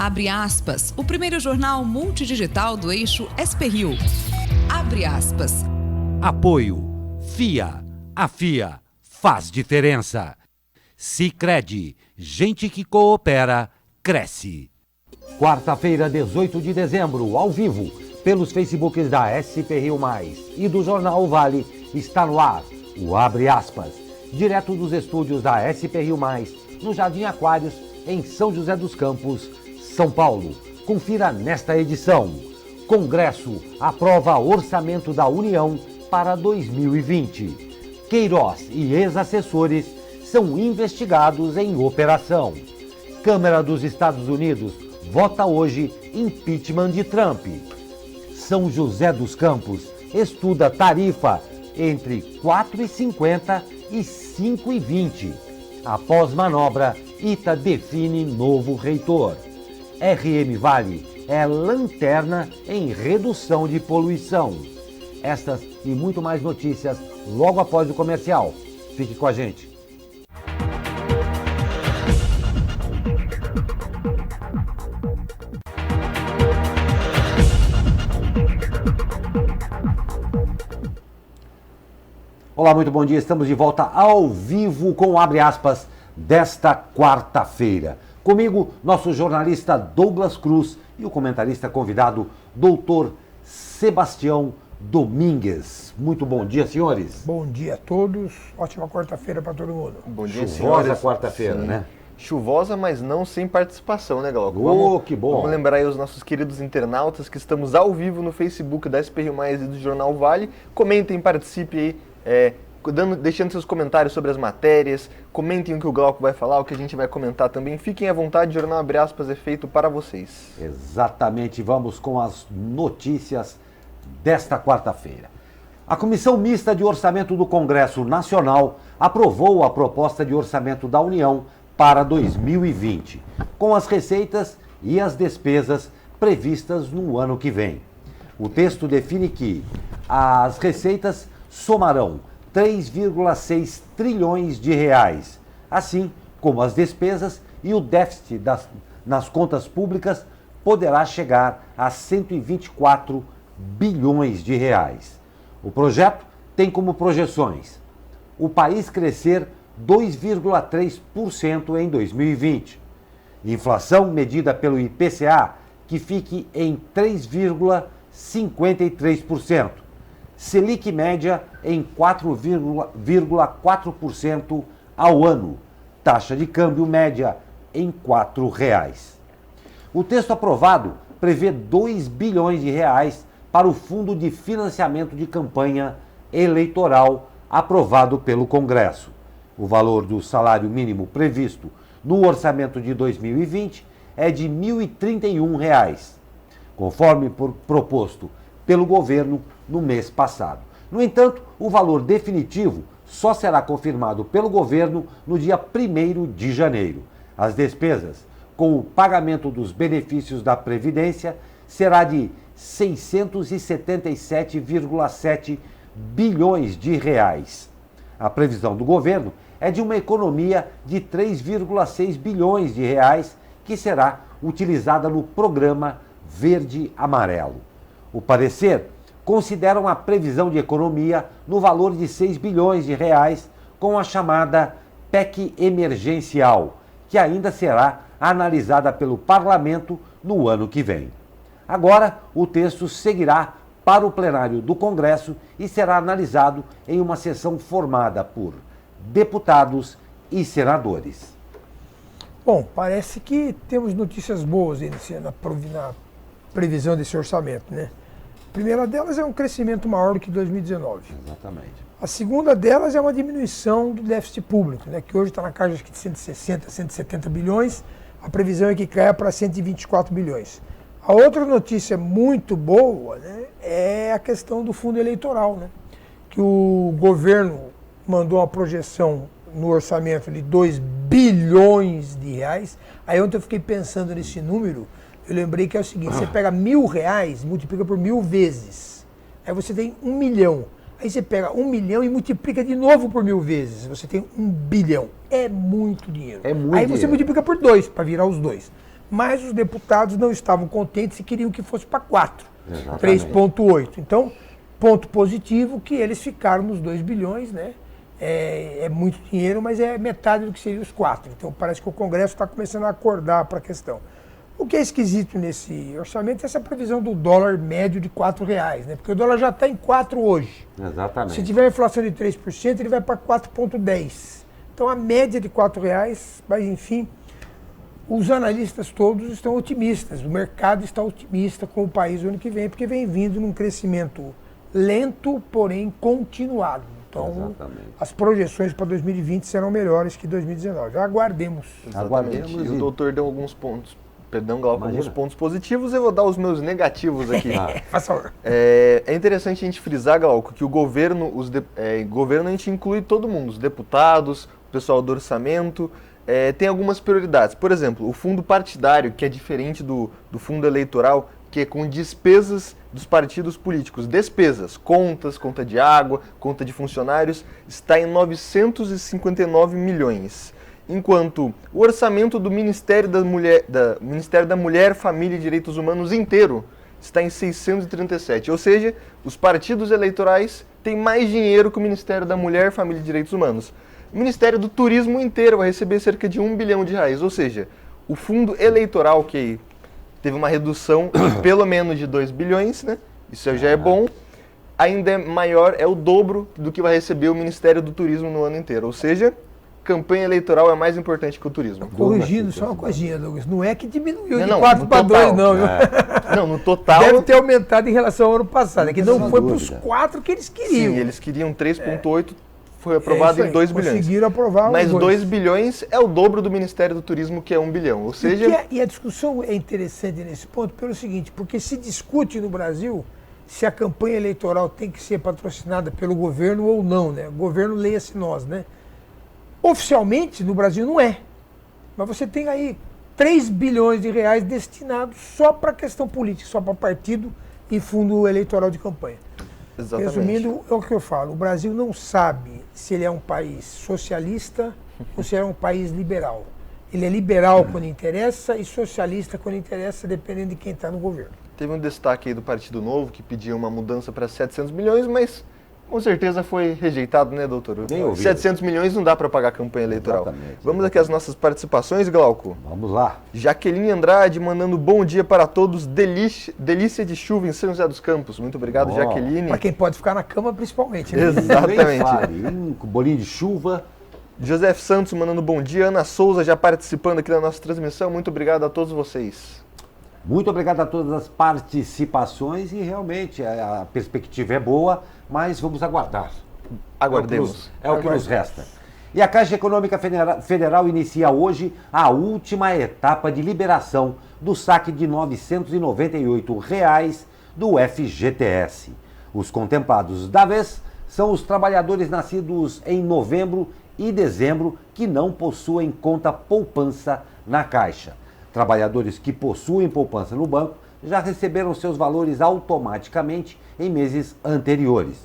Abre aspas, o primeiro jornal multidigital do eixo SP-Rio. Abre aspas. Apoio. FIA. A FIA faz diferença. Sicredi. Gente que coopera, cresce. Quarta-feira, 18 de dezembro, ao vivo, pelos Facebooks da SP-Rio+, e do Jornal Vale, está no ar o Abre Aspas, direto dos estúdios da SP-Rio+, no Jardim Aquários, em São José dos Campos, São Paulo. Confira nesta edição. Congresso aprova orçamento da União para 2020. Queiroz e ex-assessores são investigados em operação. Câmara dos Estados Unidos vota hoje impeachment de Trump. São José dos Campos estuda tarifa entre R$ 4,50 e R$ 5,20. Após manobra, ITA define novo reitor. RM Vale é lanterna em redução de poluição. Estas e muito mais notícias logo após o comercial. Fique com a gente. Olá, muito bom dia. Estamos de volta ao vivo com o Abre Aspas desta quarta-feira. Comigo, nosso jornalista Douglas Cruz e o comentarista convidado, doutor Sebastião Domingues. Muito bom dia, senhores. Bom dia a todos. Ótima quarta-feira para todo mundo. Bom dia, chuvosa senhores. Quarta-feira, né? Chuvosa, mas não sem participação, né, Glauco? Que bom. Vamos lembrar aí os nossos queridos internautas que estamos ao vivo no Facebook da SP-Rio+, e do Jornal Vale. Comentem, participem aí, deixando seus comentários sobre as matérias, comentem o que o Glauco vai falar, o que a gente vai comentar também. Fiquem à vontade, o Jornal Abre Aspas é feito para vocês. Exatamente, vamos com as notícias desta quarta-feira. A Comissão Mista de Orçamento do Congresso Nacional aprovou a proposta de orçamento da União para 2020, com as receitas e as despesas previstas no ano que vem. O texto define que as receitas somarão 3,6 trilhões de reais, assim como as despesas, e o déficit nas contas públicas poderá chegar a 124 bilhões de reais. O projeto tem como projeções o país crescer 2,3% em 2020, inflação medida pelo IPCA que fique em 3,53%, Selic média em 4,4% ao ano, taxa de câmbio média em R$ 4,00. O texto aprovado prevê 2 bilhões de reais para o Fundo de Financiamento de Campanha Eleitoral aprovado pelo Congresso. O valor do salário mínimo previsto no orçamento de 2020 é de R$ 1.031, conforme proposto pelo governo no mês passado. No entanto, o valor definitivo só será confirmado pelo governo no dia 1º de janeiro. As despesas com o pagamento dos benefícios da Previdência será de 677,7 bilhões de reais. A previsão do governo é de uma economia de 3,6 bilhões de reais que será utilizada no programa Verde-Amarelo. O parecer considera uma previsão de economia no valor de 6 bilhões de reais com a chamada PEC emergencial, que ainda será analisada pelo parlamento no ano que vem. Agora, o texto seguirá para o plenário do Congresso e será analisado em uma sessão formada por deputados e senadores. Bom, parece que temos notícias boas na previsão desse orçamento, né? A primeira delas é um crescimento maior do que 2019. Exatamente. A segunda delas é uma diminuição do déficit público, né, que hoje está na casa de 160, 170 bilhões. A previsão é que caia para 124 bilhões. A outra notícia muito boa, né, é a questão do fundo eleitoral, né, que o governo mandou uma projeção no orçamento de 2 bilhões de reais. Aí ontem eu fiquei pensando nesse número, eu lembrei que é o seguinte, você pega R$1.000, multiplica por 1.000 vezes, aí você tem 1 milhão. Aí você pega 1 milhão e multiplica de novo por 1.000 vezes, você tem 1 bilhão. É muito dinheiro. É muito aí você dinheiro. multiplica por 2, para virar os dois. mas os deputados não estavam contentes e queriam que fosse para 4, Exatamente. 3,8. Então, ponto positivo que eles ficaram nos 2 bilhões, né? É muito dinheiro, mas é metade do que seria os 4. Então, parece que o Congresso está começando a acordar para a questão. O que é esquisito nesse orçamento é essa previsão do dólar médio de R$4, né? Porque o dólar já está em 4 hoje. Exatamente. Se tiver inflação de 3%, ele vai para 4,10. Então a média de R$4, mas enfim, os analistas todos estão otimistas. O mercado está otimista com o país no ano que vem, porque vem vindo num crescimento lento, porém continuado. Então, as projeções para 2020 serão melhores que 2019. Aguardemos. Exatamente. E o doutor deu alguns pontos. Perdão, Glauco, alguns pontos positivos, eu vou dar os meus negativos aqui. Faça favor. É interessante a gente frisar, Glauco, que o governo, governo a gente inclui todo mundo, os deputados, o pessoal do orçamento, tem algumas prioridades. Por exemplo, o fundo partidário, que é diferente do fundo eleitoral, que é com despesas dos partidos políticos. Despesas, conta de água, conta de funcionários, está em 959 milhões. Enquanto o orçamento do Ministério da Mulher, Família e Direitos Humanos inteiro está em 637. Ou seja, os partidos eleitorais têm mais dinheiro que o Ministério da Mulher, Família e Direitos Humanos. O Ministério do Turismo inteiro vai receber cerca de R$1 bilhão. Ou seja, o fundo eleitoral, que teve uma redução de pelo menos de 2 bilhões, né? Isso já é bom, ainda é maior, é o dobro do que vai receber o Ministério do Turismo no ano inteiro. Ou seja, campanha eleitoral é mais importante que o turismo. Corrigindo só uma coisinha, Douglas. Não é que diminuiu de não, 4 para 2, não. Não, no total... Deve ter aumentado em relação ao ano passado. É que não foi para os 4 que eles queriam. Sim, eles queriam 3,8, foi aprovado em 2 bilhões. Conseguiram aprovar mas 2 bilhões é o dobro do Ministério do Turismo, que é 1 bilhão. Ou seja... E a discussão é interessante nesse ponto pelo seguinte, porque se discute no Brasil se a campanha eleitoral tem que ser patrocinada pelo governo ou não, né? O governo, leia-se nós, né? Oficialmente, no Brasil, não é. Mas você tem aí 3 bilhões de reais destinados só para questão política, só para partido e fundo eleitoral de campanha. Exatamente. Resumindo, é o que eu falo. O Brasil não sabe se ele é um país socialista ou se é um país liberal. Ele é liberal quando interessa e socialista quando interessa, dependendo de quem está no governo. Teve um destaque aí do Partido Novo, que pediu uma mudança para 700 milhões, mas... com certeza foi rejeitado, né, doutor? 700 milhões não dá para pagar a campanha eleitoral. Exatamente. Vamos aqui às nossas participações, Glauco? Vamos lá. Jaqueline Andrade mandando bom dia para todos. Delícia de chuva em São José dos Campos. Muito obrigado, Jaqueline. Para quem pode ficar na cama, principalmente. Né? Exatamente. Bolinho de chuva. José Santos mandando bom dia. Ana Souza já participando aqui da nossa transmissão. Muito obrigado a todos vocês. Muito obrigado a todas as participações e realmente a perspectiva é boa, mas vamos aguardar. Aguardemos. É o que nos resta. E a Caixa Econômica Federal inicia hoje a última etapa de liberação do saque de R$ 998 do FGTS. Os contemplados da vez são os trabalhadores nascidos em novembro e dezembro que não possuem conta poupança na Caixa. Trabalhadores que possuem poupança no banco já receberam seus valores automaticamente em meses anteriores.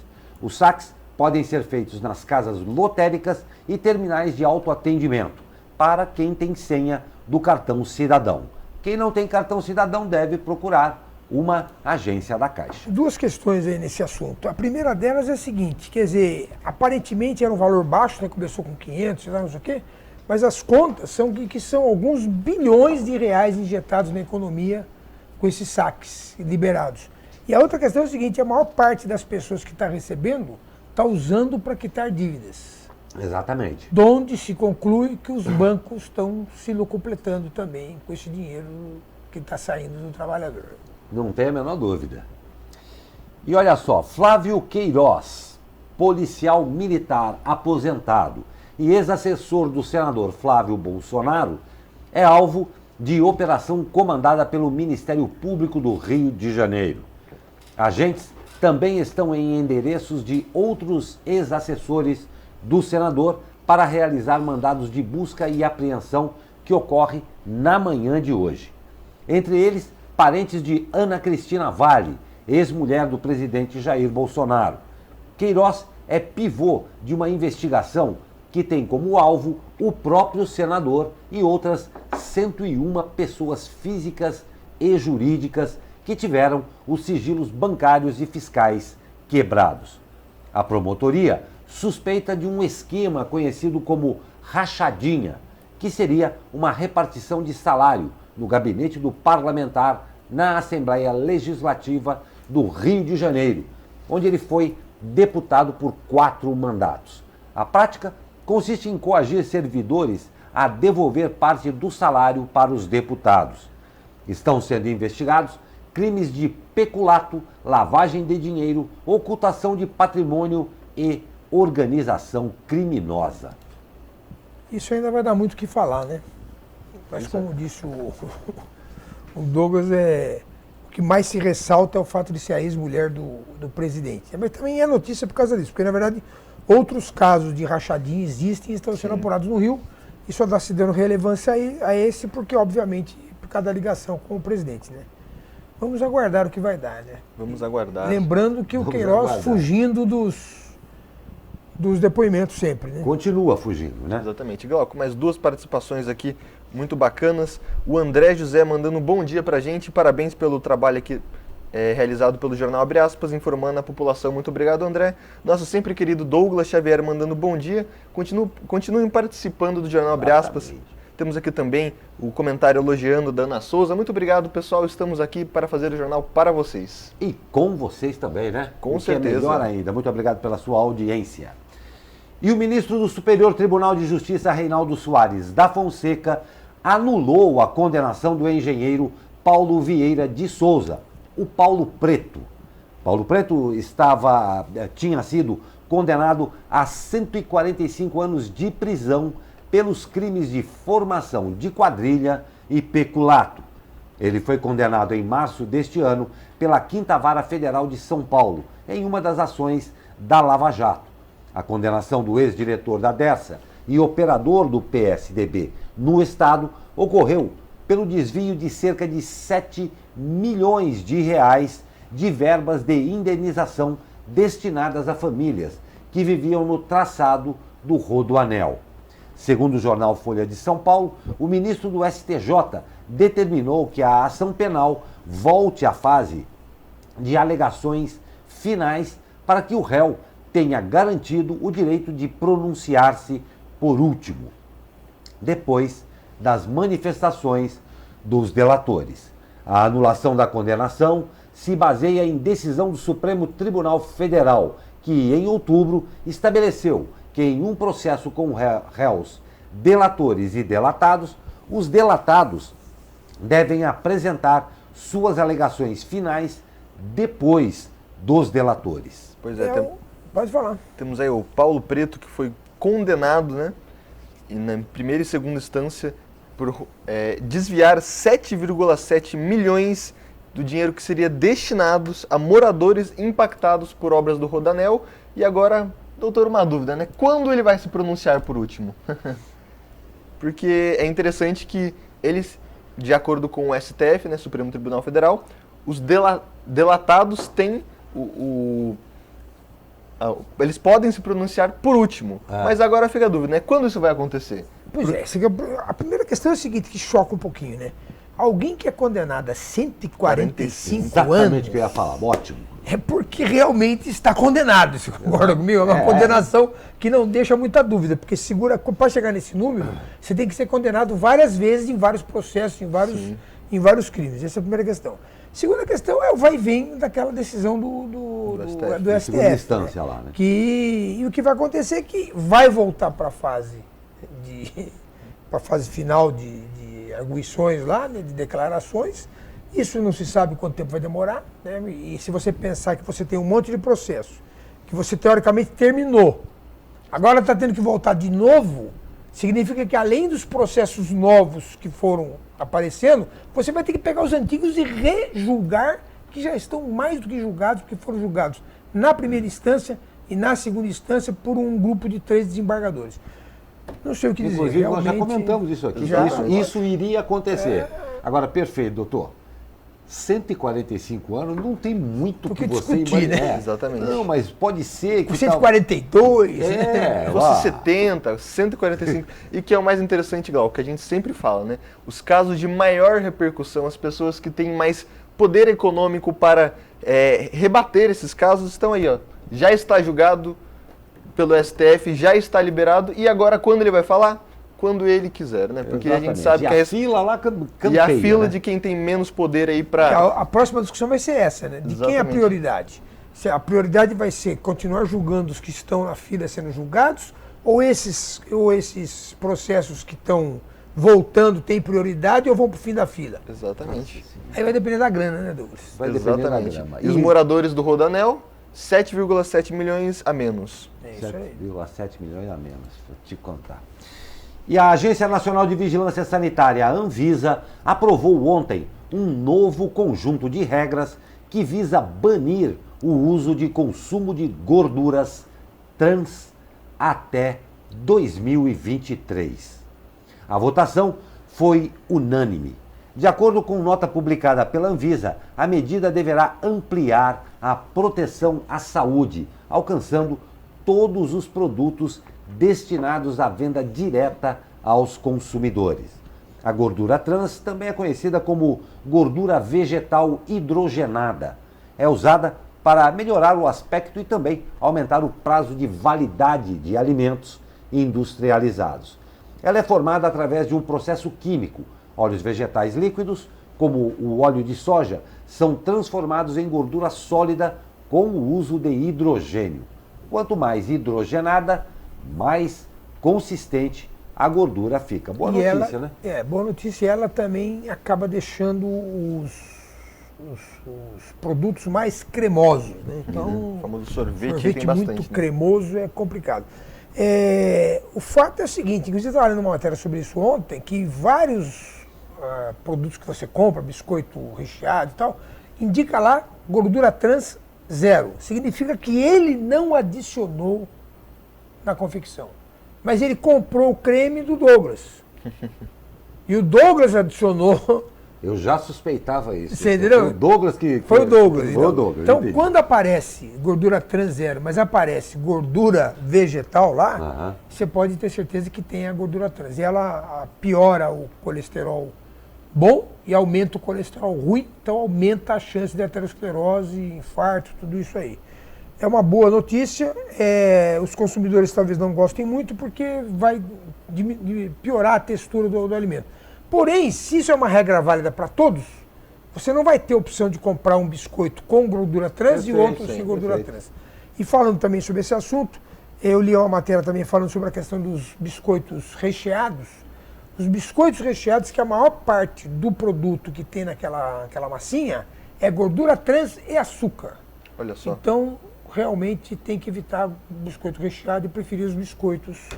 Os saques podem ser feitos nas casas lotéricas e terminais de autoatendimento, para quem tem senha do cartão cidadão. Quem não tem cartão cidadão deve procurar uma agência da Caixa. Duas questões aí nesse assunto. A primeira delas é a seguinte, quer dizer, aparentemente era um valor baixo, né, começou com 500, não sei o quê, mas as contas são que são alguns bilhões de reais injetados na economia com esses saques liberados. E a outra questão é o seguinte, a maior parte das pessoas que está recebendo está usando para quitar dívidas. Exatamente. De onde se conclui que os bancos estão se locupletando também com esse dinheiro que está saindo do trabalhador. Não tem a menor dúvida. E olha só, Flávio Queiroz, policial militar aposentado e ex-assessor do senador Flávio Bolsonaro, é alvo de operação comandada pelo Ministério Público do Rio de Janeiro. Agentes também estão em endereços de outros ex-assessores do senador para realizar mandados de busca e apreensão que ocorre na manhã de hoje. Entre eles, parentes de Ana Cristina Vale, ex-mulher do presidente Jair Bolsonaro. Queiroz é pivô de uma investigação que tem como alvo o próprio senador e outras 101 pessoas físicas e jurídicas que tiveram os sigilos bancários e fiscais quebrados. A promotoria suspeita de um esquema conhecido como rachadinha, que seria uma repartição de salário no gabinete do parlamentar na Assembleia Legislativa do Rio de Janeiro, onde ele foi deputado por 4 mandatos. A prática consiste em coagir servidores a devolver parte do salário para os deputados. Estão sendo investigados crimes de peculato, lavagem de dinheiro, ocultação de patrimônio e organização criminosa. Isso ainda vai dar muito o que falar, né? Mas como disse o Douglas, o que mais se ressalta é o fato de ser a ex-mulher do presidente. Mas também é notícia por causa disso, porque na verdade outros casos de rachadinha existem e estão sendo apurados no Rio, e só está se dando relevância a esse porque, obviamente, por causa da ligação com o presidente, né? Vamos aguardar o que vai dar, né? Vamos aguardar. Lembrando que o Queiroz fugindo dos depoimentos sempre, né? Continua fugindo, né? Exatamente. Glauco, mais 2 participações aqui muito bacanas. O André José mandando um bom dia pra gente. Parabéns pelo trabalho aqui realizado pelo Jornal Abre Aspas, informando a população. Muito obrigado, André. Nosso sempre querido Douglas Xavier mandando bom dia. Continuem participando do Jornal Abre Aspas. Temos aqui também o comentário elogiando da Ana Souza. Muito obrigado, pessoal. Estamos aqui para fazer o jornal para vocês. E com vocês também, né? Com o certeza. Que é melhor ainda. Muito obrigado pela sua audiência. E o ministro do Superior Tribunal de Justiça, Reinaldo Soares da Fonseca, anulou a condenação do engenheiro Paulo Vieira de Souza, o Paulo Preto. Paulo Preto tinha sido condenado a 145 anos de prisão pelos crimes de formação de quadrilha e peculato. Ele foi condenado em março deste ano pela 5ª Vara Federal de São Paulo, em uma das ações da Lava Jato. A condenação do ex-diretor da Dersa e operador do PSDB no Estado ocorreu pelo desvio de cerca de 7 milhões de reais de verbas de indenização destinadas a famílias que viviam no traçado do Rodoanel. Segundo o jornal Folha de São Paulo, o ministro do STJ determinou que a ação penal volte à fase de alegações finais para que o réu tenha garantido o direito de pronunciar-se por último, depois das manifestações dos delatores. A anulação da condenação se baseia em decisão do Supremo Tribunal Federal, que em outubro estabeleceu que em um processo com réus, delatores e delatados, os delatados devem apresentar suas alegações finais depois dos delatores. Pois é, pode falar. Temos aí o Paulo Preto, que foi condenado, né, e na primeira e segunda instância por desviar 7,7 milhões do dinheiro que seria destinados a moradores impactados por obras do Rodoanel. E agora, doutor, uma dúvida, né? Quando ele vai se pronunciar por último? Porque é interessante que eles, de acordo com o STF, né, Supremo Tribunal Federal, os delatados têm eles podem se pronunciar por último. Mas agora fica a dúvida, né? Quando isso vai acontecer? Pois é, a primeira questão é a seguinte, que choca um pouquinho, né? Alguém que é condenado a 145 Exatamente anos... o que eu ia falar, ótimo. É porque realmente está condenado, você concorda comigo? É uma condenação que não deixa muita dúvida, porque para chegar nesse número, você tem que ser condenado várias vezes em vários processos, em vários crimes. Essa é a primeira questão. Segunda questão é o vai e vem daquela decisão do STF. Segunda instância, né? Lá, né? E o que vai acontecer é que vai voltar para a fase final de arguições lá, né, de declarações. Isso não se sabe quanto tempo vai demorar, né? E se você pensar que você tem um monte de processo, que você teoricamente terminou, agora está tendo que voltar de novo, significa que além dos processos novos que foram aparecendo, você vai ter que pegar os antigos e rejulgar, que já estão mais do que julgados, porque foram julgados na primeira instância e na segunda instância por um grupo de 3 desembargadores. Não sei o que dizer. Inclusive, realmente, nós já comentamos isso aqui, isso iria acontecer. Agora, perfeito, doutor. 145 anos não tem muito Por que que você discutir, né? imaginar. Exatamente. Não, mas pode ser que Com 142, né? É, Fosse lá. 70, 145. E que é o mais interessante, Glauco, que a gente sempre fala, né? Os casos de maior repercussão, as pessoas que têm mais poder econômico para rebater esses casos estão aí, ó. Já está julgado pelo STF, já está liberado, e agora quando ele vai falar? Quando ele quiser, né? Porque a gente sabe E que a fila lá e a campeia, fila né? de quem tem menos poder aí para... A próxima discussão vai ser essa, né? De quem é a Exatamente. prioridade? Se a prioridade vai ser continuar julgando os que estão na fila sendo julgados, ou esses processos que estão voltando têm prioridade ou vão para o fim da fila? Exatamente. Aí vai depender da grana, né, Douglas? Vai depender da Exatamente. grama. E os moradores do Rodanel, 7,7 milhões a menos. É isso aí. 7,7 milhões a menos, vou te contar. E a Agência Nacional de Vigilância Sanitária, a Anvisa, aprovou ontem um novo conjunto de regras que visa banir o uso de consumo de gorduras trans até 2023. A votação foi unânime. De acordo com nota publicada pela Anvisa, a medida deverá ampliar a proteção à saúde, alcançando todos os produtos destinados à venda direta aos consumidores. A gordura trans também é conhecida como gordura vegetal hidrogenada. É usada para melhorar o aspecto e também aumentar o prazo de validade de alimentos industrializados. Ela é formada através de um processo químico. Óleos vegetais líquidos, como o óleo de soja, são transformados em gordura sólida com o uso de hidrogênio. Quanto mais hidrogenada, mais consistente a gordura fica. Boa E notícia, ela, né? boa notícia. Ela também acaba deixando os produtos mais cremosos, né? Então, O famoso sorvete, sorvete tem bastante. muito né? cremoso é complicado. O fato é o seguinte, inclusive eu estava lendo uma matéria sobre isso ontem, que vários produtos que você compra, biscoito recheado e tal, indica lá gordura trans 0. Significa que ele não adicionou na confecção. Mas ele comprou o creme do Douglas. E o Douglas adicionou. Eu já suspeitava isso. Você entendeu? Foi o Douglas que... Foi o Douglas. Foi o Douglas, Então, entendi. quando aparece gordura trans 0, mas aparece gordura vegetal lá, Aham. você pode ter certeza que tem a gordura trans. E ela piora o colesterol bom e aumenta o colesterol ruim, então aumenta a chance de aterosclerose, infarto, tudo isso aí. É uma boa notícia, os consumidores talvez não gostem muito porque vai piorar a textura do alimento. Porém, se isso é uma regra válida para todos, você não vai ter opção de comprar um biscoito com gordura trans e outro sem gordura trans. E falando também sobre esse assunto, eu li uma matéria também falando sobre a questão dos biscoitos recheados. Os biscoitos recheados, que a maior parte do produto que tem naquela massinha é gordura trans e açúcar. Olha só. Então, realmente tem que evitar o biscoito recheado e preferir os biscoitos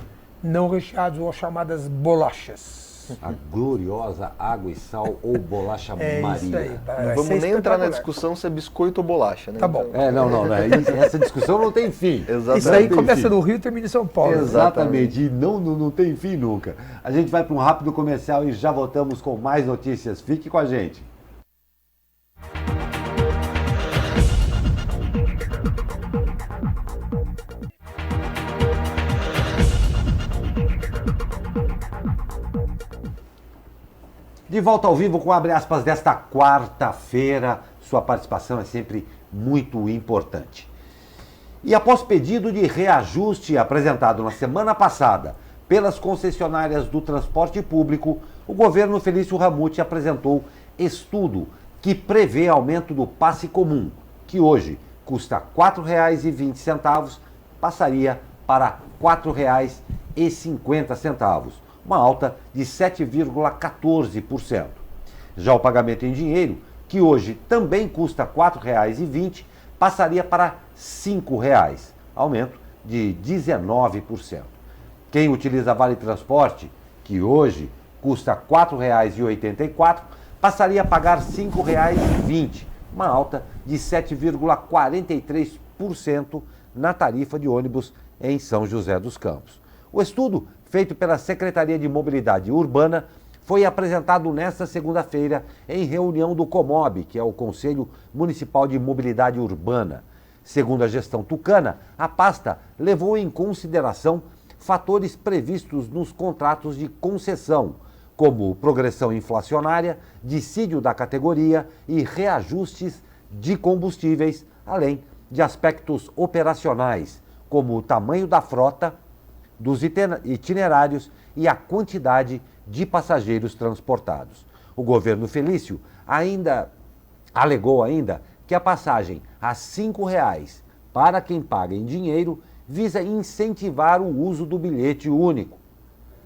não recheados ou as chamadas bolachas. A gloriosa água e sal ou bolacha É Maria. isso aí. Não vamos nem entrar na discussão se é biscoito ou bolacha, né? Tá bom. Não. Essa discussão não tem fim. Exatamente. Isso aí tem começa fim. no Rio e termina em São Paulo. Exatamente. E não tem fim nunca. A gente vai para um rápido comercial e já voltamos com mais notícias. Fique com a gente. De volta ao vivo com abre aspas desta quarta-feira. Sua participação é sempre muito importante. E após pedido de reajuste apresentado na semana passada pelas concessionárias do transporte público, o governo Felício Ramute apresentou estudo que prevê aumento do passe comum, que hoje custa R$ 4,20, passaria para R$ 4,50, uma alta de 7,14%. Já o pagamento em dinheiro, que hoje também custa R$ 4,20, passaria para R$ 5,00, aumento de 19%. Quem utiliza Vale Transporte, que hoje custa R$ 4,84, passaria a pagar R$ 5,20, uma alta de 7,43% na tarifa de ônibus em São José dos Campos. O estudo, feito pela Secretaria de Mobilidade Urbana, foi apresentado nesta segunda-feira em reunião do COMOB, que é o Conselho Municipal de Mobilidade Urbana. Segundo a gestão tucana, a pasta levou em consideração fatores previstos nos contratos de concessão, como progressão inflacionária, dissídio da categoria e reajustes de combustíveis, além de aspectos operacionais, como o tamanho da frota, dos itinerários e a quantidade de passageiros transportados. O governo Felício alegou que a passagem a R$ 5,00 para quem paga em dinheiro visa incentivar o uso do bilhete único.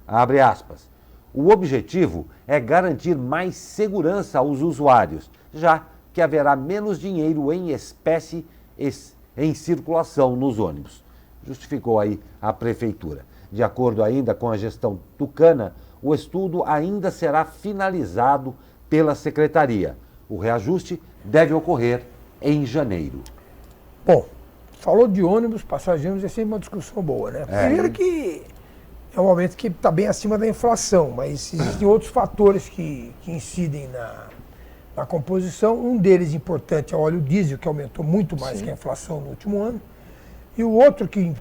Abre aspas. O objetivo é garantir mais segurança aos usuários, já que haverá menos dinheiro em espécie em circulação nos ônibus. Justificou aí a prefeitura. De acordo ainda com a gestão tucana, o estudo ainda será finalizado pela secretaria. O reajuste deve ocorrer em janeiro. Bom, falou de ônibus, passageiros, é sempre uma discussão boa, né? Primeiro que é um aumento que está bem acima da inflação, mas existem outros fatores que incidem na composição. Um deles importante é o óleo diesel, que aumentou muito mais que a inflação no último ano. E o outro que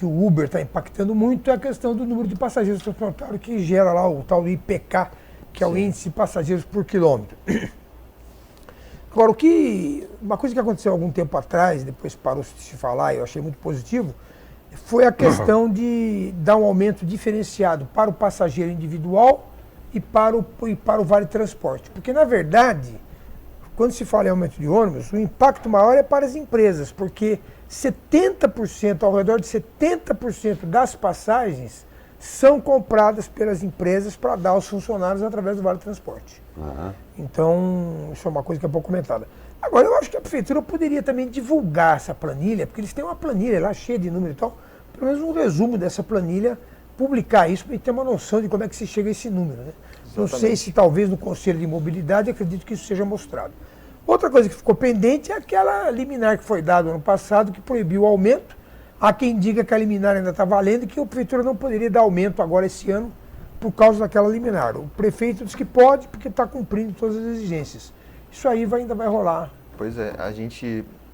o Uber está impactando muito é a questão do número de passageiros transportados, que gera lá o tal do IPK, que é o índice de passageiros por quilômetro. Agora, uma coisa que aconteceu algum tempo atrás, depois parou de se falar e eu achei muito positivo, foi a questão de dar um aumento diferenciado para o passageiro individual e para o vale transporte. Porque, na verdade, quando se fala em aumento de ônibus, o impacto maior é para as empresas, porque 70%, ao redor de 70% das passagens são compradas pelas empresas para dar aos funcionários através do vale transporte. Então, isso é uma coisa que é pouco comentada. Agora, eu acho que a prefeitura poderia também divulgar essa planilha, porque eles têm uma planilha lá cheia de números e tal, pelo menos um resumo dessa planilha, publicar isso para a gente ter uma noção de como é que se chega a esse número, né? Não sei se talvez no Conselho de Mobilidade, acredito que isso seja mostrado. Outra coisa que ficou pendente é aquela liminar que foi dada ano passado, que proibiu o aumento. Há quem diga que a liminar ainda está valendo e que a prefeitura não poderia dar aumento agora esse ano por causa daquela liminar. O prefeito diz que pode porque está cumprindo todas as exigências. Isso aí ainda vai rolar. Pois é,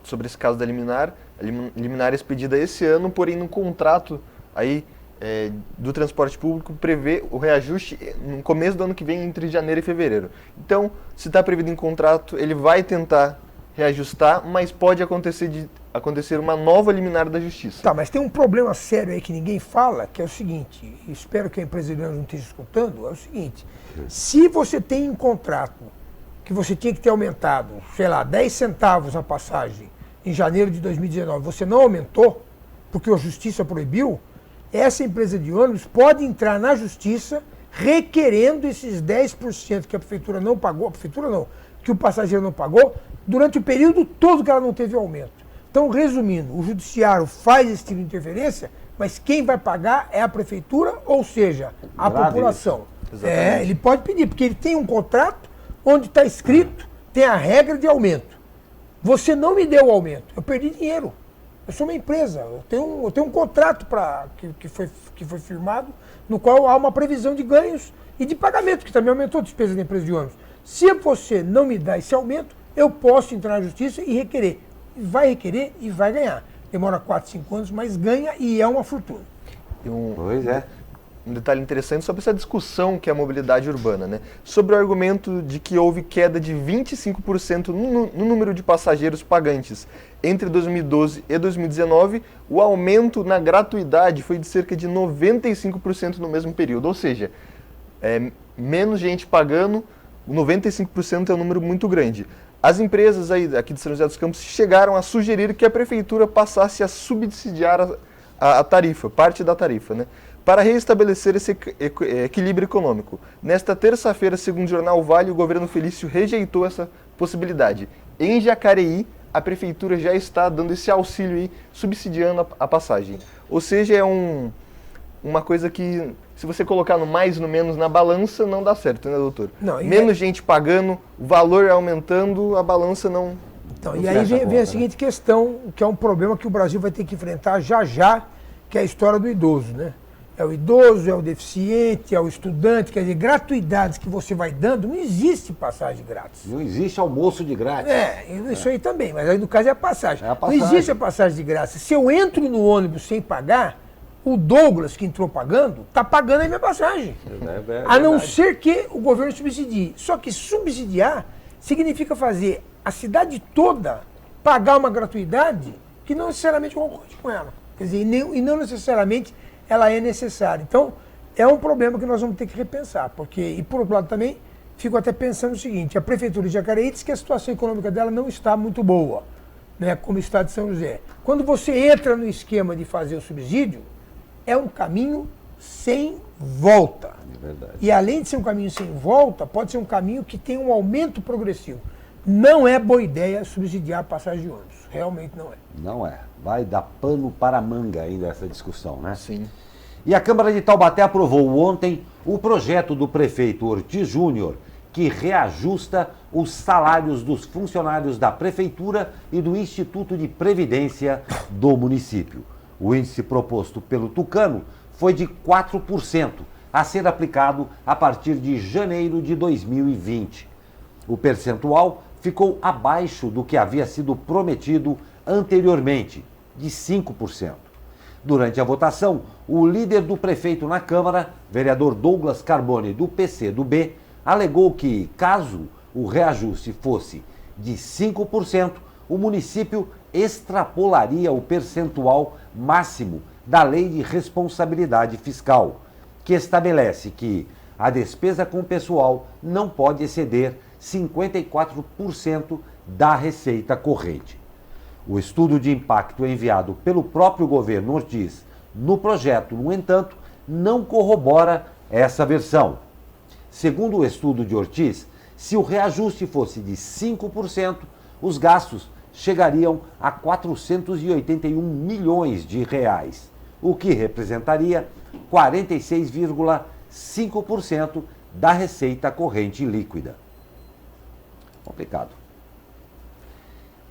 sobre esse caso da liminar, a liminar é expedida esse ano, porém no contrato aí do transporte público prevê o reajuste no começo do ano que vem, entre janeiro e fevereiro. Então, se está previsto em contrato, ele vai tentar reajustar, mas pode acontecer uma nova liminar da Justiça. Tá, mas tem um problema sério aí que ninguém fala, que é o seguinte, espero que a empresa não esteja escutando, é o seguinte, se você tem um contrato que você tinha que ter aumentado, sei lá, 10 centavos a passagem em janeiro de 2019, você não aumentou, porque a Justiça proibiu, essa empresa de ônibus pode entrar na Justiça requerendo esses 10% que a prefeitura não pagou, que o passageiro não pagou, durante o período todo que ela não teve aumento. Então, resumindo, o judiciário faz esse tipo de interferência, mas quem vai pagar é a prefeitura, ou seja, a população. Ele pode pedir, porque ele tem um contrato onde está escrito, tem a regra de aumento. Você não me deu o aumento, eu perdi dinheiro. Eu sou uma empresa, eu tenho um contrato que foi firmado, no qual há uma previsão de ganhos e de pagamento, que também aumentou a despesa da empresa de ônibus. Se você não me dá esse aumento, eu posso entrar na Justiça e requerer. Vai requerer e vai ganhar. Demora 4, 5 anos, mas ganha e é uma fortuna. Pois é. Um detalhe interessante sobre essa discussão que é a mobilidade urbana, né? Sobre o argumento de que houve queda de 25% no número de passageiros pagantes entre 2012 e 2019, o aumento na gratuidade foi de cerca de 95% no mesmo período, ou seja, menos gente pagando, 95% é um número muito grande. As empresas aqui de São José dos Campos chegaram a sugerir que a prefeitura passasse a subsidiar a tarifa, parte da tarifa, né? Para reestabelecer esse equilíbrio econômico. Nesta terça-feira, segundo o jornal Vale, o governo Felício rejeitou essa possibilidade. Em Jacareí, a prefeitura já está dando esse auxílio aí, subsidiando a passagem. Ou seja, é uma coisa que, se você colocar no mais e no menos na balança, não dá certo, né, doutor? Não, menos gente pagando, o valor aumentando, a balança não... Então, e aí vem a seguinte questão, que é um problema que o Brasil vai ter que enfrentar já, que é a história do idoso, né? é o idoso, é o deficiente, é o estudante, quer dizer, gratuidades que você vai dando, não existe passagem grátis. Não existe almoço de grátis. Isso aí também, mas aí no caso é a passagem. É a passagem. Não existe a passagem de graça. Se eu entro no ônibus sem pagar, o Douglas, que entrou pagando, está pagando a minha passagem. A não ser que o governo subsidie. Só que subsidiar significa fazer a cidade toda pagar uma gratuidade que não necessariamente concorre com ela. Quer dizer, e não necessariamente ela é necessária. Então, é um problema que nós vamos ter que repensar. E por outro lado também, fico até pensando o seguinte, a Prefeitura de Jacareí diz que a situação econômica dela não está muito boa, né, como o Estado de São José. Quando você entra no esquema de fazer o subsídio, é um caminho sem volta. É verdade. E além de ser um caminho sem volta, pode ser um caminho que tem um aumento progressivo. Não é boa ideia subsidiar a passagem de ônibus. Realmente não é. Não é. Vai dar pano para a manga ainda essa discussão, né? Sim. E a Câmara de Taubaté aprovou ontem o projeto do prefeito Ortiz Júnior, que reajusta os salários dos funcionários da Prefeitura e do Instituto de Previdência do município. O índice proposto pelo Tucano foi de 4%, a ser aplicado a partir de janeiro de 2020. O percentual ficou abaixo do que havia sido prometido anteriormente, de 5%. Durante a votação, o líder do prefeito na Câmara, vereador Douglas Carbone, do PCdoB, alegou que, caso o reajuste fosse de 5%, o município extrapolaria o percentual máximo da Lei de Responsabilidade Fiscal, que estabelece que a despesa com pessoal não pode exceder 54% da receita corrente. O estudo de impacto enviado pelo próprio governo Ortiz no projeto, no entanto, não corrobora essa versão. Segundo o estudo de Ortiz, se o reajuste fosse de 5%, os gastos chegariam a 481 milhões de reais, o que representaria 46,5% da receita corrente líquida. Complicado.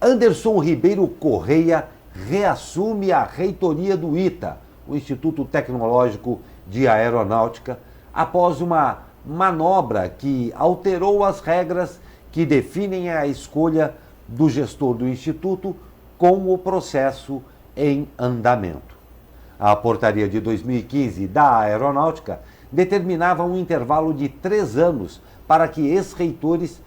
Anderson Ribeiro Correia reassume a reitoria do ITA, o Instituto Tecnológico de Aeronáutica, após uma manobra que alterou as regras que definem a escolha do gestor do Instituto com o processo em andamento. A portaria de 2015 da Aeronáutica determinava um intervalo de 3 anos para que ex-reitores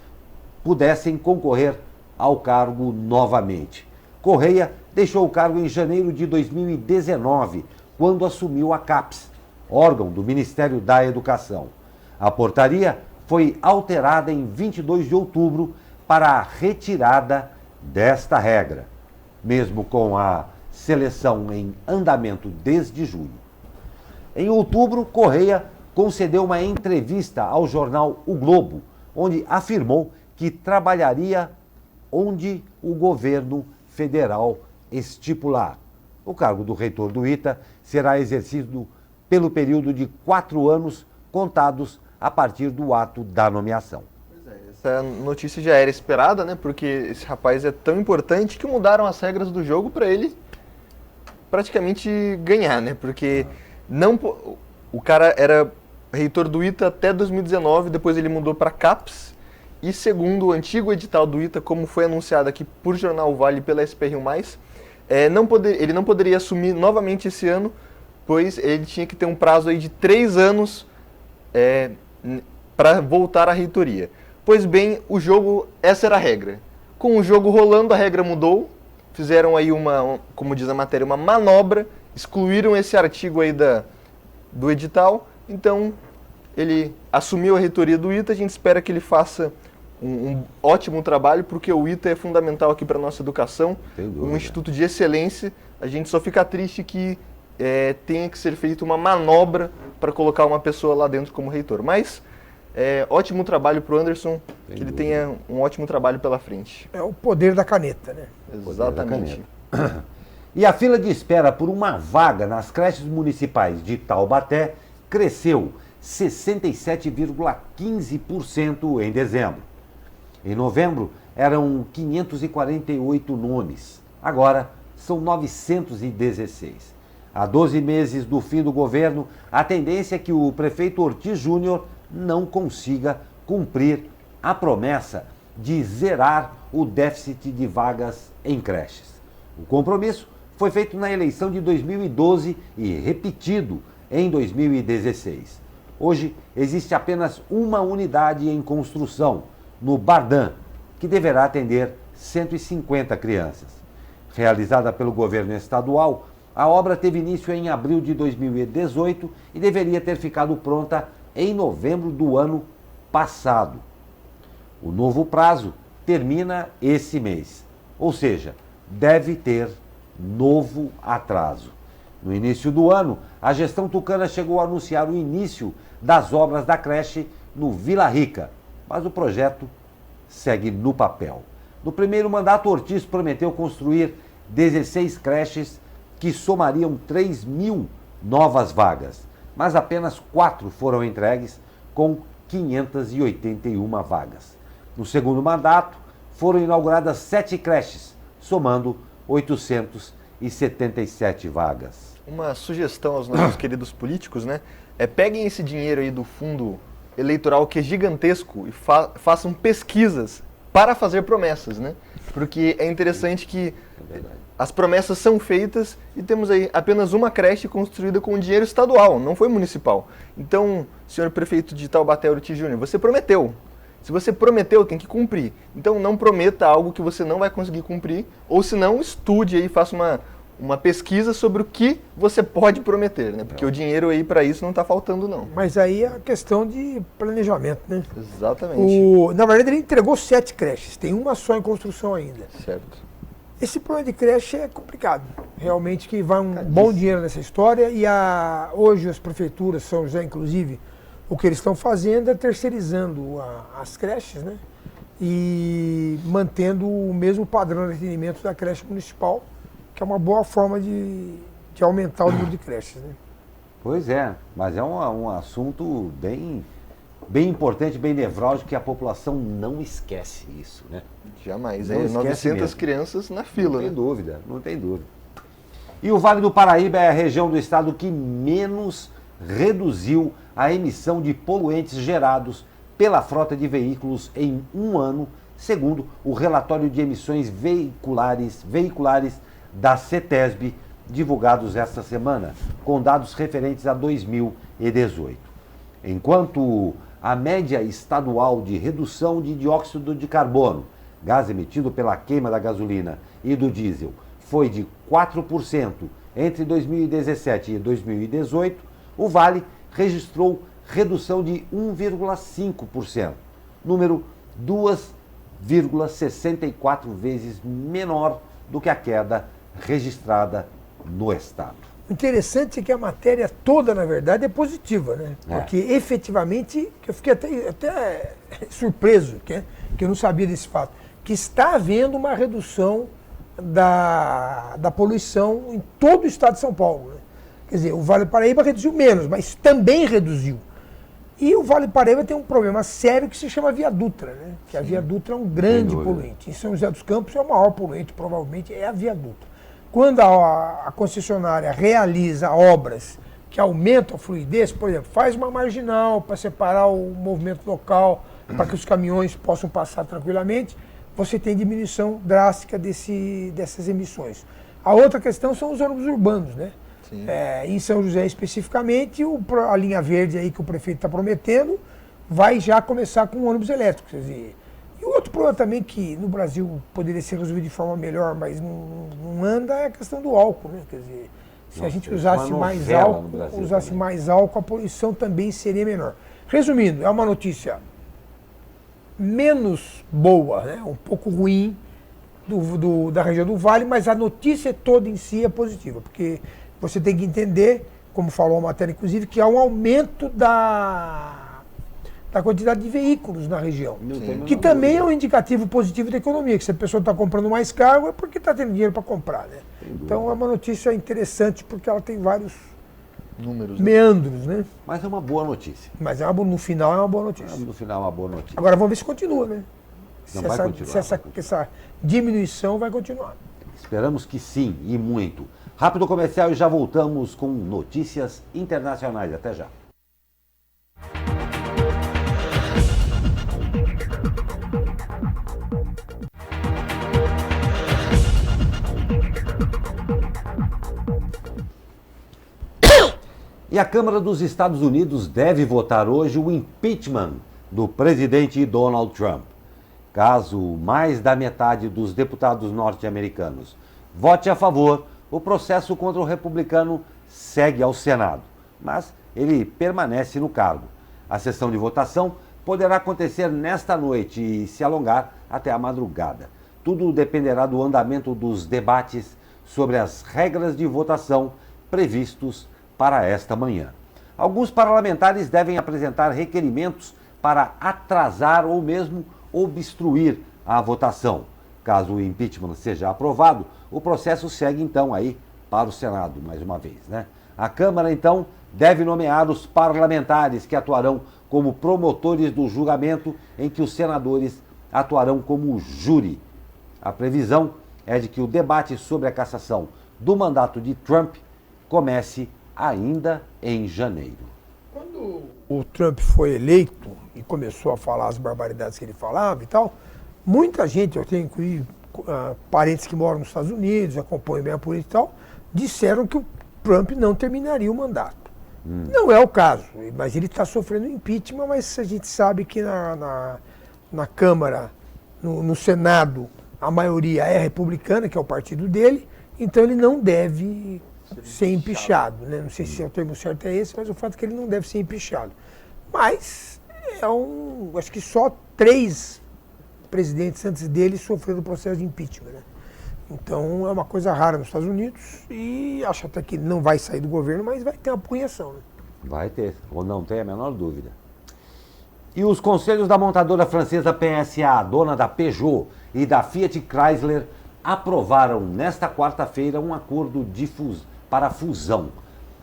pudessem concorrer ao cargo novamente. Correia deixou o cargo em janeiro de 2019, quando assumiu a CAPES, órgão do Ministério da Educação. A portaria foi alterada em 22 de outubro para a retirada desta regra, mesmo com a seleção em andamento desde julho. Em outubro, Correia concedeu uma entrevista ao jornal O Globo, onde afirmou que trabalharia onde o governo federal estipular. O cargo do reitor do ITA será exercido pelo período de 4 anos contados a partir do ato da nomeação. Essa notícia já era esperada, né? Porque esse rapaz é tão importante que mudaram as regras do jogo para ele praticamente ganhar, né? Porque o cara era reitor do ITA até 2019, depois ele mudou para CAPES. E segundo o antigo edital do ITA, como foi anunciado aqui por Jornal Vale e pela SPRio+, ele não poderia assumir novamente esse ano, pois ele tinha que ter um prazo aí de 3 anos para voltar à reitoria. Pois bem, essa era a regra. Com o jogo rolando, a regra mudou, fizeram aí como diz a matéria, uma manobra, excluíram esse artigo aí do edital, então ele assumiu a reitoria do ITA, a gente espera que ele faça um ótimo trabalho, porque o ITA é fundamental aqui para a nossa educação, um instituto de excelência. A gente só fica triste que tenha que ser feita uma manobra para colocar uma pessoa lá dentro como reitor. Mas ótimo trabalho para o Anderson, que ele tenha um ótimo trabalho pela frente. É o poder da caneta, né? Exatamente. E a fila de espera por uma vaga nas creches municipais de Taubaté cresceu 67,15% em dezembro. Em novembro, eram 548 nomes. Agora, são 916. Há 12 meses do fim do governo, a tendência é que o prefeito Ortiz Júnior não consiga cumprir a promessa de zerar o déficit de vagas em creches. O compromisso foi feito na eleição de 2012 e repetido em 2016. Hoje, existe apenas uma unidade em construção, no Bardã, que deverá atender 150 crianças. Realizada pelo governo estadual, a obra teve início em abril de 2018 e deveria ter ficado pronta em novembro do ano passado. O novo prazo termina esse mês, ou seja, deve ter novo atraso. No início do ano, a gestão tucana chegou a anunciar o início das obras da creche no Vila Rica, mas o projeto segue no papel. No primeiro mandato, Ortiz prometeu construir 16 creches que somariam 3.000 novas vagas, mas apenas 4 foram entregues com 581 vagas. No segundo mandato, foram inauguradas 7 creches, somando 877 vagas. Uma sugestão aos nossos queridos políticos, né? Peguem esse dinheiro aí do fundo eleitoral, que é gigantesco, e façam pesquisas para fazer promessas, né? Porque é interessante que as promessas são feitas e temos aí apenas uma creche construída com dinheiro estadual, não foi municipal. Então, senhor prefeito de Taubaté, Ortiz Júnior, você prometeu. Se você prometeu, tem que cumprir. Então, não prometa algo que você não vai conseguir cumprir, ou se não, estude aí, faça uma pesquisa sobre o que você pode prometer, né? Porque o dinheiro aí para isso não está faltando, não. Mas aí é a questão de planejamento, né? Exatamente. Na verdade, ele entregou 7 creches, tem uma só em construção ainda. Certo. Esse plano de creche é complicado. Realmente que vai um bom dinheiro nessa história e hoje as prefeituras, São José inclusive, o que eles estão fazendo é terceirizando as creches, né? E mantendo o mesmo padrão de atendimento da creche municipal, que é uma boa forma de aumentar o número de creches, né? Pois é, mas é um assunto bem importante, bem nevrálgico, que a população não esquece isso, né? Jamais. Não 900 mesmo. Crianças na fila, Não tem né? dúvida, não tem dúvida. E o Vale do Paraíba é a região do estado que menos reduziu a emissão de poluentes gerados pela frota de veículos em um ano, segundo o relatório de emissões veiculares da CETESB, divulgados esta semana, com dados referentes a 2018. Enquanto a média estadual de redução de dióxido de carbono, gás emitido pela queima da gasolina e do diesel, foi de 4% entre 2017 e 2018, o Vale registrou redução de 1,5%, número 2,64 vezes menor do que a queda registrada no estado. O interessante é que a matéria toda, na verdade, é positiva, né? Porque efetivamente, que eu fiquei até surpreso, que eu não sabia desse fato, que está havendo uma redução da poluição em todo o estado de São Paulo, né? Quer dizer, o Vale do Paraíba reduziu menos, mas também reduziu. E o Vale do Paraíba tem um problema sério que se chama Via Dutra, né? Que a Via Dutra é um grande poluente. Em São José dos Campos é o maior poluente, provavelmente, é a Via Dutra. Quando a concessionária realiza obras que aumentam a fluidez, por exemplo, faz uma marginal para separar o movimento local, para que os caminhões possam passar tranquilamente, você tem diminuição drástica dessas emissões. A outra questão são os ônibus urbanos, né? Em São José especificamente, a linha verde aí que o prefeito está prometendo vai já começar com ônibus elétricos. Quer dizer, e o outro problema também que no Brasil poderia ser resolvido de forma melhor, mas não anda, é a questão do álcool, né? Quer dizer, se a gente usasse mais álcool, a poluição também seria menor. Resumindo, é uma notícia menos boa, né? Um pouco ruim da região do Vale, mas a notícia toda em si é positiva, porque você tem que entender, como falou a matéria inclusive, que há um aumento da quantidade de veículos na região, que também é um indicativo positivo da economia, que se a pessoa está comprando mais carro é porque está tendo dinheiro para comprar, né? Então é uma notícia interessante porque ela tem vários números, meandros, né? Mas é uma boa notícia. Mas no final é uma boa notícia. No final é uma boa notícia. Agora vamos ver se continua, né? Vai continuar. Se essa diminuição vai continuar. Esperamos que sim, e muito. Rápido comercial e já voltamos com notícias internacionais. Até já. E a Câmara dos Estados Unidos deve votar hoje o impeachment do presidente Donald Trump. Caso mais da metade dos deputados norte-americanos vote a favor, o processo contra o republicano segue ao Senado, mas ele permanece no cargo. A sessão de votação poderá acontecer nesta noite e se alongar até a madrugada. Tudo dependerá do andamento dos debates sobre as regras de votação previstos para esta manhã. Alguns parlamentares devem apresentar requerimentos para atrasar ou mesmo obstruir a votação. Caso o impeachment seja aprovado, o processo segue então aí para o Senado, mais uma vez, né? A Câmara, então, deve nomear os parlamentares que atuarão como promotores do julgamento, em que os senadores atuarão como júri. A previsão é de que o debate sobre a cassação do mandato de Trump comece ainda em janeiro. Quando o Trump foi eleito e começou a falar as barbaridades que ele falava e tal, muita gente, eu tenho inclusive parentes que moram nos Estados Unidos, acompanham bem a política e tal, disseram que o Trump não terminaria o mandato. Não é o caso, mas ele está sofrendo impeachment, mas a gente sabe que na Câmara, no Senado, a maioria é republicana, que é o partido dele, então ele não deve ser empichado, né? Não sei se o termo certo é esse, mas o fato é que ele não deve ser empichado. Mas acho que só 3 presidentes antes dele sofreram o processo de impeachment, né? Então é uma coisa rara nos Estados Unidos e acho até que não vai sair do governo, mas vai ter uma punhação, né? Vai ter, ou não tem a menor dúvida. E os conselhos da montadora francesa PSA, dona da Peugeot e da Fiat Chrysler, aprovaram nesta quarta-feira um acordo para a fusão.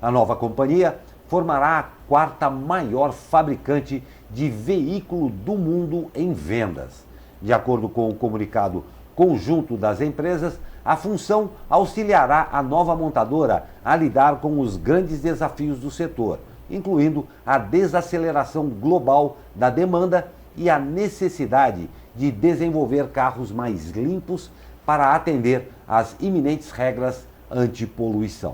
A nova companhia formará a 4ª maior fabricante de veículo do mundo em vendas. De acordo com o comunicado conjunto das empresas, a função auxiliará a nova montadora a lidar com os grandes desafios do setor, incluindo a desaceleração global da demanda e a necessidade de desenvolver carros mais limpos para atender às iminentes regras antipoluição.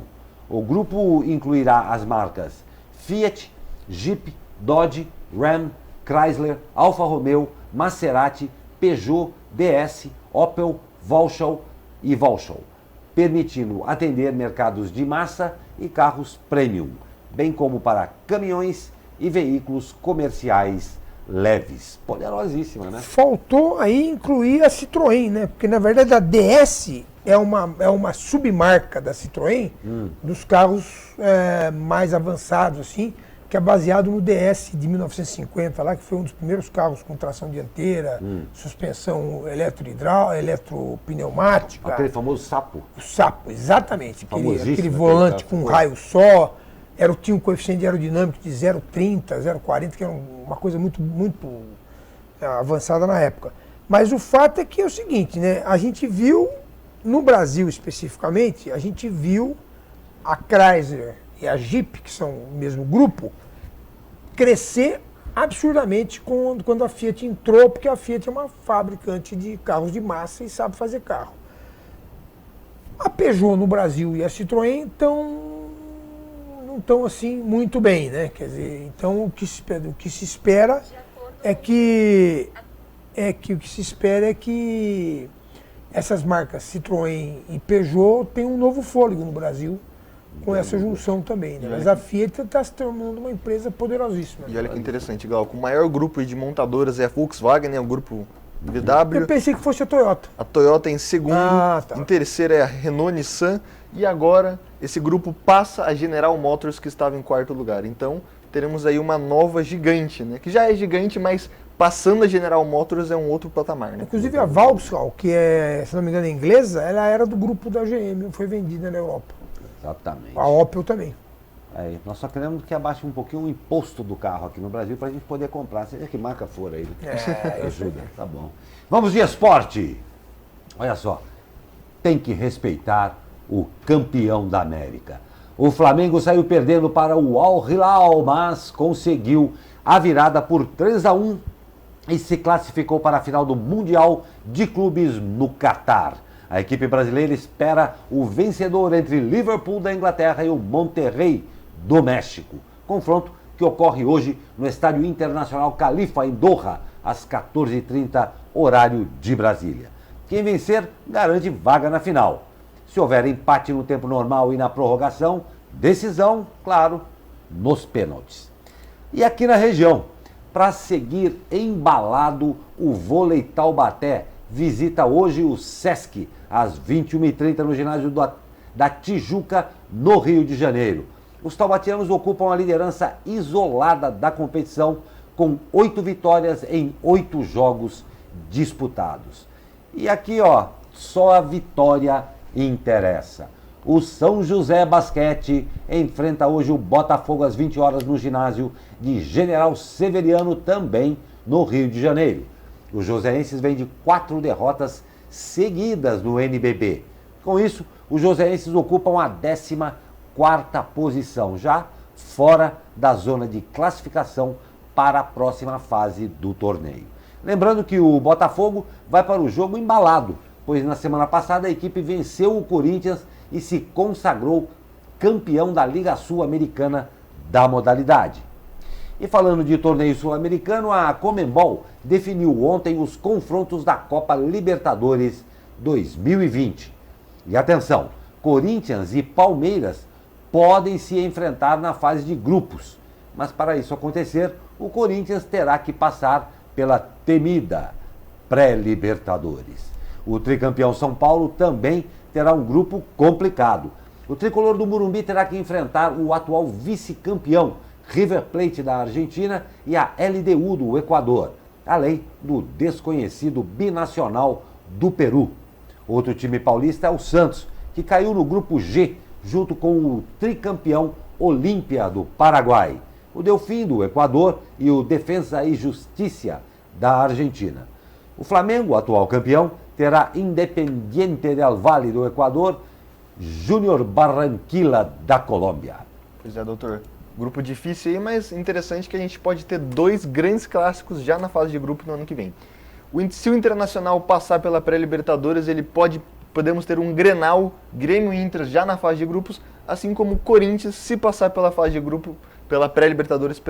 O grupo incluirá as marcas Fiat, Jeep, Dodge, Ram, Chrysler, Alfa Romeo, Maserati, Peugeot, DS, Opel, Volkswagen e Volkswagen, permitindo atender mercados de massa e carros premium, bem como para caminhões e veículos comerciais leves. Poderosíssima, né? Faltou aí incluir a Citroën, né? Porque na verdade a DS é uma submarca da Citroën, dos carros mais avançados, assim, que é baseado no DS de 1950, lá, que foi um dos primeiros carros com tração dianteira, suspensão eletropneumática. Aquele famoso sapo. O sapo, exatamente. Aquele volante com um raio só. Tinha um coeficiente aerodinâmico de 0,30, 0,40, que era uma coisa muito, muito avançada na época. Mas o fato é que é o seguinte, né? A gente viu, no Brasil especificamente, a gente viu a Chrysler e a Jeep, que são o mesmo grupo, crescer absurdamente quando a Fiat entrou, porque a Fiat é uma fabricante de carros de massa e sabe fazer carro. A Peugeot no Brasil e a Citroën não estão assim muito bem, né? Quer dizer, então o que se espera é que essas marcas Citroën e Peugeot tenham um novo fôlego no Brasil com essa junção também, né? Mas a Fiat está se tornando uma empresa poderosíssima. E olha que interessante, Glauco, o maior grupo de montadoras é a Volkswagen, né? O grupo VW. Eu pensei que fosse a Toyota. A Toyota em segundo, tá. Em terceiro é a Renault Nissan e agora esse grupo passa a General Motors, que estava em 4º lugar. Então teremos aí uma nova gigante, né? Que já é gigante, mas passando a General Motors é um outro patamar, né? Inclusive a Vauxhall, que é, se não me engano, é inglesa, ela era do grupo da GM, foi vendida na Europa. Exatamente. A Opel também. Aí, nós só queremos que abaixe um pouquinho o imposto do carro aqui no Brasil para a gente poder comprar, seja que marca for aí. Ajuda, tá bom. Vamos de esporte. Olha só, tem que respeitar o campeão da América. O Flamengo saiu perdendo para o Al Hilal, mas conseguiu a virada por 3-1 e se classificou para a final do Mundial de Clubes no Catar. A equipe brasileira espera o vencedor entre Liverpool da Inglaterra e o Monterrey do México. Confronto que ocorre hoje no Estádio Internacional Khalifa, em Doha, às 14h30, horário de Brasília. Quem vencer garante vaga na final. Se houver empate no tempo normal e na prorrogação, decisão, claro, nos pênaltis. E aqui na região, para seguir embalado, o Vôlei Taubaté visita hoje o Sesc, às 21h30, no ginásio da Tijuca, no Rio de Janeiro. Os taubatianos ocupam a liderança isolada da competição, com 8 vitórias em 8 jogos disputados. E aqui, ó, só a vitória interessa. O São José Basquete enfrenta hoje o Botafogo às 20 horas no ginásio de General Severiano, também no Rio de Janeiro. Os joseenses vêm de 4 derrotas seguidas no NBB. Com isso, os joseenses ocupam a 14ª posição, já fora da zona de classificação para a próxima fase do torneio. Lembrando que o Botafogo vai para o jogo embalado, pois na semana passada a equipe venceu o Corinthians e se consagrou campeão da Liga Sul-Americana da modalidade. E falando de torneio sul-americano, a Conmebol definiu ontem os confrontos da Copa Libertadores 2020. E atenção, Corinthians e Palmeiras podem se enfrentar na fase de grupos, mas para isso acontecer, o Corinthians terá que passar pela temida pré-Libertadores. O tricampeão São Paulo também terá um grupo complicado. O tricolor do Morumbi terá que enfrentar o atual vice-campeão River Plate da Argentina e a LDU do Equador, além do desconhecido binacional do Peru. Outro time paulista é o Santos, que caiu no grupo G, junto com o tricampeão Olímpia do Paraguai, o Delfim do Equador e o Defensa e Justiça da Argentina. O Flamengo, atual campeão, terá Independiente del Valle do Equador, Júnior Barranquilla da Colômbia. Pois é, doutor. Grupo difícil aí, mas interessante que a gente pode ter 2 grandes clássicos já na fase de grupo no ano que vem. Se o Internacional passar pela pré-Libertadores, podemos ter um Grenal, Grêmio e Inter já na fase de grupos, assim como o Corinthians, se passar pela fase de grupo, pela pré-Libertadores,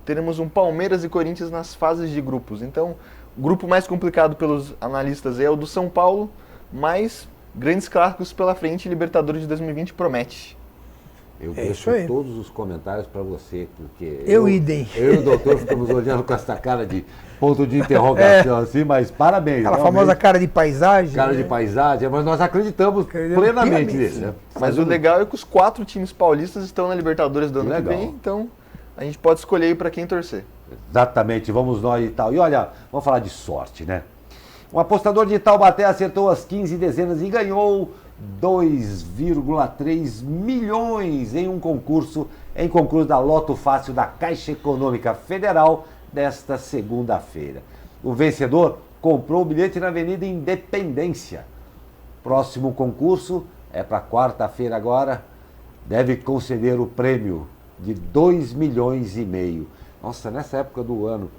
teremos um Palmeiras e Corinthians nas fases de grupos. Então, o grupo mais complicado pelos analistas é o do São Paulo, mas grandes clássicos pela frente, Libertadores de 2020 promete. Eu deixo todos os comentários para você, porque idem. Eu e o doutor ficamos olhando com essa cara de ponto de interrogação, assim, mas parabéns. Aquela famosa cara de paisagem. Cara de paisagem, mas nós acreditamos plenamente nisso. Né? Mas o legal é que os 4 times paulistas estão na Libertadores do ano que vem, então a gente pode escolher aí para quem torcer. Exatamente, vamos nós e tal. E olha, vamos falar de sorte, né? Um apostador de Taubaté acertou as 15 dezenas e ganhou 2,3 milhões em concurso da Loto Fácil da Caixa Econômica Federal desta segunda-feira. O vencedor comprou o bilhete na Avenida Independência. Próximo concurso é para quarta-feira agora, deve conceder o prêmio de 2,5 milhões. Nossa, nessa época do ano,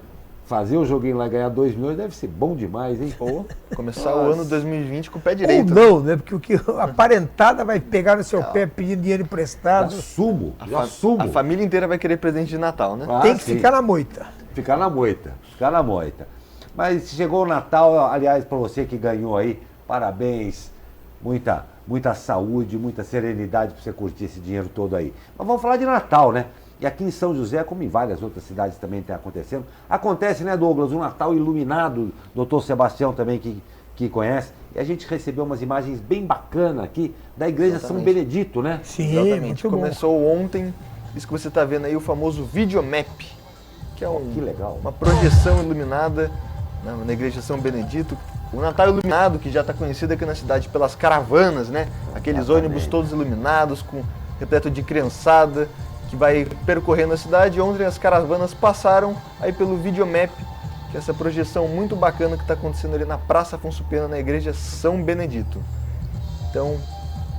fazer o joguinho lá e ganhar 2 milhões deve ser bom demais, hein? Ou começar o ano 2020 com o pé direito. Ou não, né? Porque a parentada vai pegar no seu pé pedindo dinheiro emprestado. Assumo. A família inteira vai querer presente de Natal, né? Tem que ficar na moita. Ficar na moita. Mas chegou o Natal, aliás, para você que ganhou aí, parabéns. Muita saúde, muita serenidade para você curtir esse dinheiro todo aí. Mas vamos falar de Natal, né? E aqui em São José, como em várias outras cidades também está acontecendo, acontece, né, Douglas, um Natal iluminado, doutor Sebastião também que conhece, e a gente recebeu umas imagens bem bacanas aqui da Igreja São Benedito, né? Sim, exatamente. Começou ontem, isso que você está vendo aí, o famoso Videomap, que é que legal. Uma projeção iluminada na Igreja São Benedito. O Natal iluminado, que já está conhecido aqui na cidade pelas caravanas, né? Aqueles ônibus todos iluminados, repleto de criançada, que vai percorrendo a cidade. Ontem as caravanas passaram aí pelo Videomap, que é essa projeção muito bacana que está acontecendo ali na Praça Afonso Pena, na Igreja São Benedito. Então,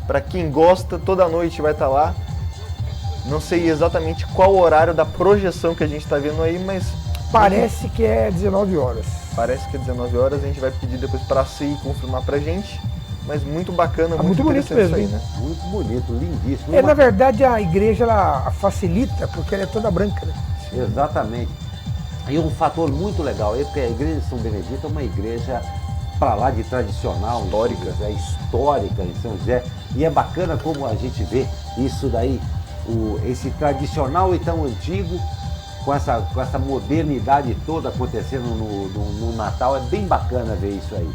Para quem gosta, toda noite vai estar lá. Não sei exatamente qual o horário da projeção que a gente está vendo aí, mas Parece que é 19 horas. parece que é 19 horas. A gente vai pedir depois para a CI confirmar pra gente. Mas muito bacana, Muito bonito interessante mesmo, isso aí, né? Muito bonito, lindíssimo. Na verdade, a igreja ela facilita, porque ela é toda branca, né? Exatamente. E um fator muito legal é porque a igreja de São Benedito é uma igreja para lá de tradicional, Histórica. É histórica em São José. E é bacana como a gente vê isso daí, esse tradicional e tão antigo, com essa modernidade toda acontecendo no Natal. É bem bacana ver isso aí.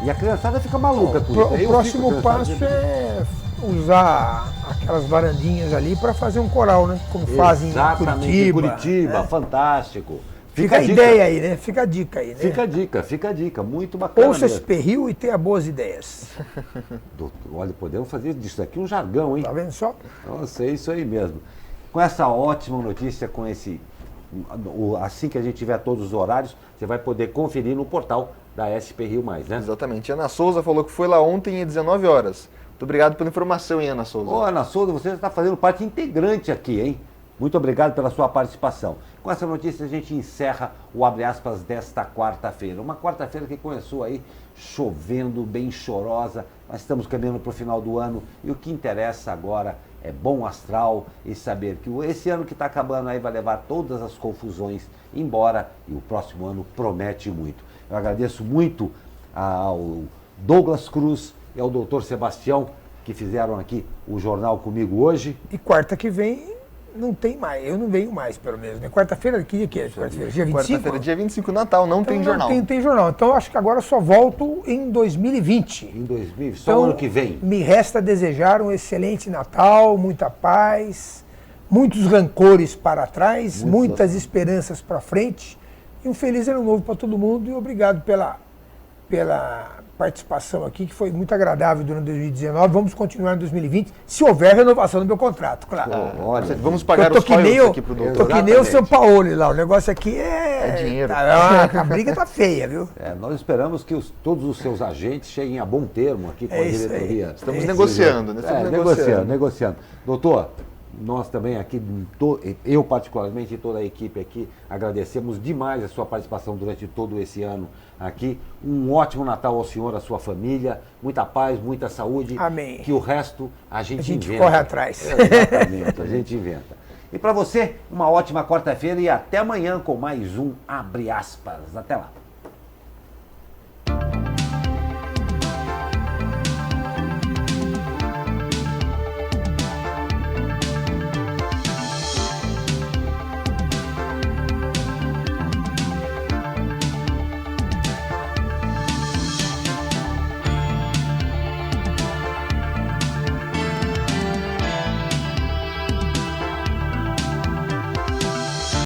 E a criançada fica maluca com isso. O próximo passo é usar aquelas varandinhas ali para fazer um coral, né? Como fazem em Curitiba, né? fantástico. Fica a dica. ideia aí, né? Fica a dica aí, né? Fica a dica, muito bacana Ouça esse mesmo. perril e tenha boas ideias. Doutor, olha, podemos fazer disso aqui um jargão, hein? Tá vendo só? Nossa, é isso aí mesmo. Com essa ótima notícia, assim que a gente tiver todos os horários, você vai poder conferir no portal da SP Rio Mais, né? Exatamente. Ana Souza falou que foi lá ontem às 19 horas. Muito obrigado pela informação, hein, Ana Souza? Ô, Ana Souza, você já está fazendo parte integrante aqui, hein? Muito obrigado pela sua participação. Com essa notícia a gente encerra o Abre Aspas desta quarta-feira. Uma quarta-feira que começou aí chovendo, bem chorosa, mas estamos caminhando para o final do ano e o que interessa agora é bom astral e saber que esse ano que está acabando aí vai levar todas as confusões embora e o próximo ano promete muito. Eu agradeço muito ao Douglas Cruz e ao Dr. Sebastião que fizeram aqui o jornal comigo hoje. E quarta que vem não tem mais. Eu não venho mais, pelo menos. Né? Quarta-feira, que dia que é? Quarta-feira, dia 25? Quarta-feira, dia 25, Natal, não tem jornal. Não tem jornal. Então, acho que agora só volto em 2020. Em 2000, só Então, o ano que vem. Me resta desejar um excelente Natal, muita paz, muitos rancores para trás, muitas esperanças para frente e um feliz ano novo para todo mundo e obrigado pela participação aqui, que foi muito agradável durante 2019. Vamos continuar em 2020, se houver renovação do meu contrato, claro. Olha, Vamos pagar Eu os royalties aqui pro tô doutor. que nem o seu Paulo lá, o negócio aqui É dinheiro. A briga tá feia, viu? nós esperamos que todos os seus agentes cheguem a bom termo aqui com a isso aí. diretoria. Estamos negociando, né? Estamos negociando. Doutor, nós também aqui, eu particularmente e toda a equipe aqui, agradecemos demais a sua participação durante todo esse ano aqui. Um ótimo Natal ao senhor, à sua família, muita paz, muita saúde. Amém. Que o resto a gente inventa. Corre atrás. Exatamente, a gente inventa. E para você, uma ótima quarta-feira e até amanhã com mais um Abre Aspas. Até lá.